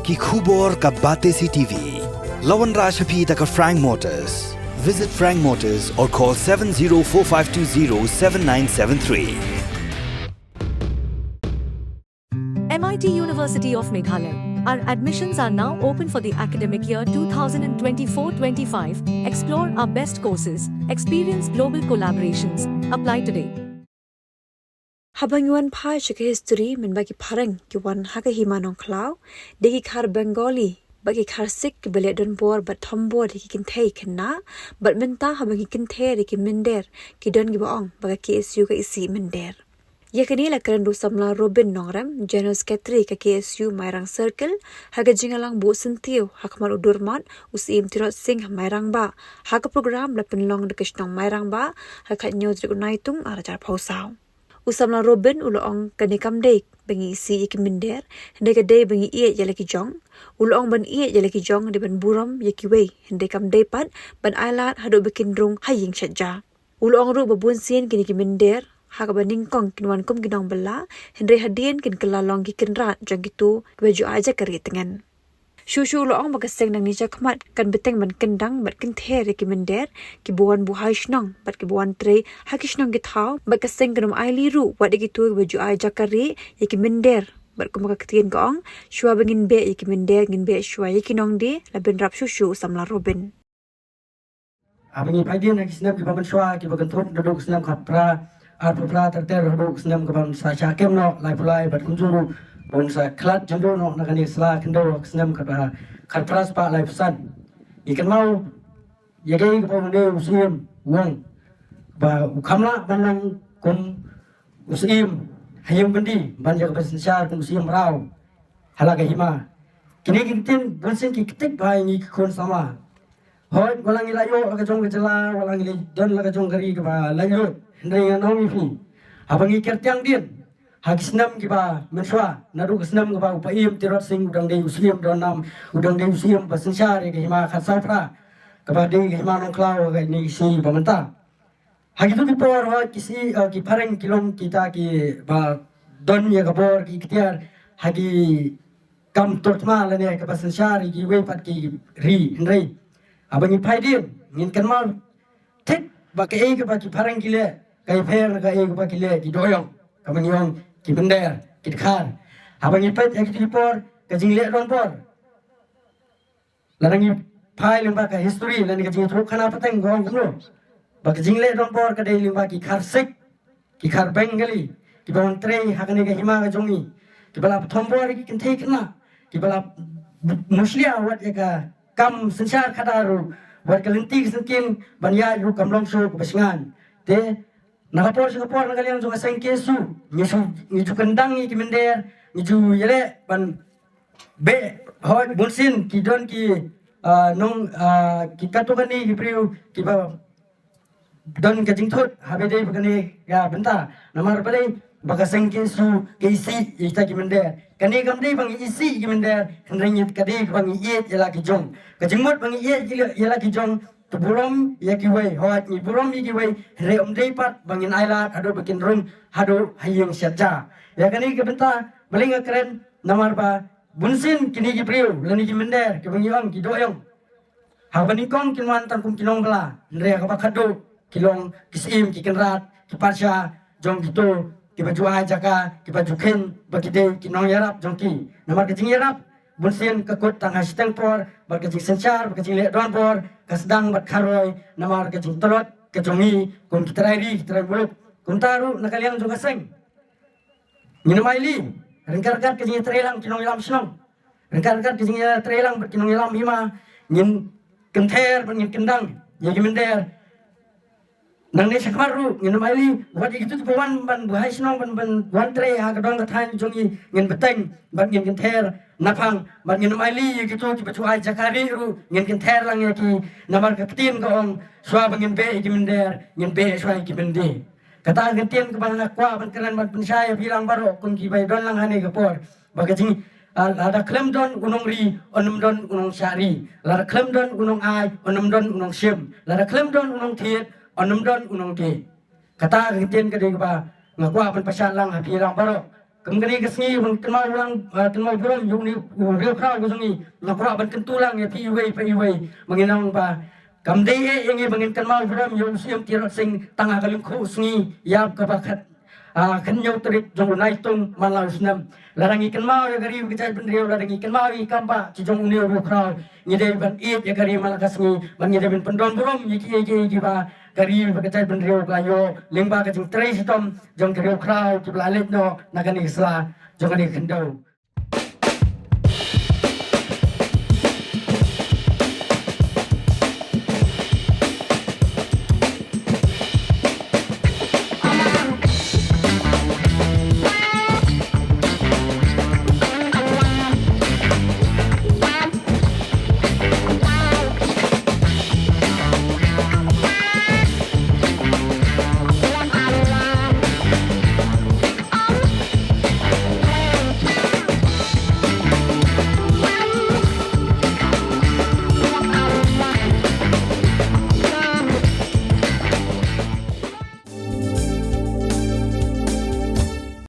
ki khubor ka Batesi TV. Lawan Rashapi taka Frank Motors. Visit Frank Motors or call 7045207973. MIT University of Meghalaya. Our admissions are now open for the academic year 2024-25. Explore our best courses. Experience global collaborations. Apply today. Habang yuan pai chike history min bagi pareng ki wan haga himanong klau degi khar Bengali bagi khar Sikh bele don bor but thombo ki kin thei khenna but minta habang kin the ki minder ki don gi baong baga KSU ka isi minder yakani la karandu samla Robin Nongram General Secretary ka KSU Mairang Circle haga jingalang bu sentiu hakmal udurmat usim Tirot Singh Mairang ba haga program la penlong de kishnong Mairang ba haga nyo dri unaitung arajar phosau Usamla Robin uloong kanikam dek bengi isi ikiminder hende day bengi ie jalaki jong uloong ban ie jalaki jong de ban buram yakiwe hende kam day pat ban ailat hado bekindrung haying shajja uloong ru babun sin kini kiminder haga baning kong kinwan kum ginong bala hende hadien kin kelalong ki kinrat jang gitu kweju aja kari tengan Shushu loong magaseng nang nija kmat kan beteng man kendang bat kin the recommender ki buan bu haishnong bat ki buan tre hakishnong githau bat kaseng kanum aili ru wat gitu baju ai jakari yakiminder bat kumaka ketien gong shua bengin be yakiminder ngin be shua yakinong de laben rap shushu samla Robin Abang pagi nak snap ki bagan shua ki bagan thot dodok snap khapra arpra terter dodok snap ka ban sa chakem no lai pulai bat kunjuru Bonsa klat jando no nakani sla kendo snam kata khatras pa lai pesan ikan mau yagai ko ne usim wong ba khamla banang kum usim hayam bandi banja ka pesan kum usim rau halaga hima kini kintin bonsen ki kitik ba ni kon sama hoi walang ilayo laga jong gejala walang ilai don laga jong gari ka ba layo ndai ngau mi abang ikertiang din Hagisnam kiba menswa naru gisnam kiba upaim Tirot Singh udang dei usiam donam udang dei usiam pasensyari ke hima khatsapra kiba dei hima nongklau ke ni si pamenta hagitu ki por ho kisi ki pareng kilom kita ki ba don ya kabor ki ikhtiar hagi kam totma la ne ke pasensyari ki we pat ki ri hendrei abangi phaidin ngin kanmal tek ba ke e ke ba ki pareng kile kai pher ka e ke ba kile ki doyong kamanyong ki bender ki khar abang ipet ek ki por ka jingle don por larang phai limba ka history lan ka jing thuk khana pateng gong kuno ba ka jingle don por ka dei limba ki khar Sikh ki khar Bengali ki bon tre hakane ka hima ka jongi ki bala thombor ki kin thei kana ki bala muslia wat ka kam sensyar khadaru wat ka linti senkin banya ru kamlong so ka basingan te Nakapor nakaliang juga sang kesu niju kendang ni kimender niju yele ban be hot bunsin ki don ki nong ki katukan ni ki priu ki ba don ka jingthot habe dei bagane ya benta namar pare baga sang kesu keisi ita kimender kani gamdei bang isi kimender hendrengit kadi bang iet yela ki jong ka jingmot bang iet yela ki jong Tuburom yakiway hoat ni burom yakiway reom depat bangin ailat hado bikin rum hado hayeng syadja ya kani ke benta belinga keren namar ba bunsin kini ki priu lani ki mender ke bangyong ki doyong ha bani kong kinwan tan kum kinong bala ndre ka bakado kilong kisim ki kenrat ki parsha jong gitu ki baju ajaka ki baju ken bakide kinong yarap jongki namar ke jing yarap bunsin kekut tang hashtag por berkecing sencar berkecing lek don por kesedang bat kharoi namar kecing tolot kejongi kun kitrai buluk kun taru nakaliang juga seng minamaili rengkar-kar kecing trelang kinong ilam snong rengkar-kar kecing trelang kinong ilam hima ngin kenter ngin kendang ya gimender nang ne sakmaru ngin maili wat gitu tu pawan ban buhai snong ban wan tre ha kadong kathan jongi ngin beteng ban ngin kenter napang ban ngin maili gitu ki bacu ai jakari ru ngin kenter lang ya ki namar kaptin ko ong swa bangin be gimender ngin be swa gimende kata ngintien ke ban akwa ban keren ban pensaya bilang baro kun ki bai don lang hane kapor bagajing lada klem don unong ri onum don unong syari lada klem don unong ai onum don unong sim lada klem don unong thiet onum don unong ti kata ngintien ke de ba ngakwa ban pasal lang hapi lang baro Kemudian kesini pun kenal ulang kenal belum yung ni real crowd kesini nak kurang ban tulang ya PUA mengenang pa kamdei yang bangin kenal belum yung siam tirat sing tangah kalim khusngi yap kabakat kenyau terit jong naitung malau senam larang ikan mau ya gari kecai pendriau larang ikan mau ikan pa cijong unil real crowd ngidai ban it ya gari malakasngi bangidai ban pendon belum yiki ba gari kecai pendriau kayo lingba kecing tres tom jong real crowd jebla let no nagani sla jong ani kendau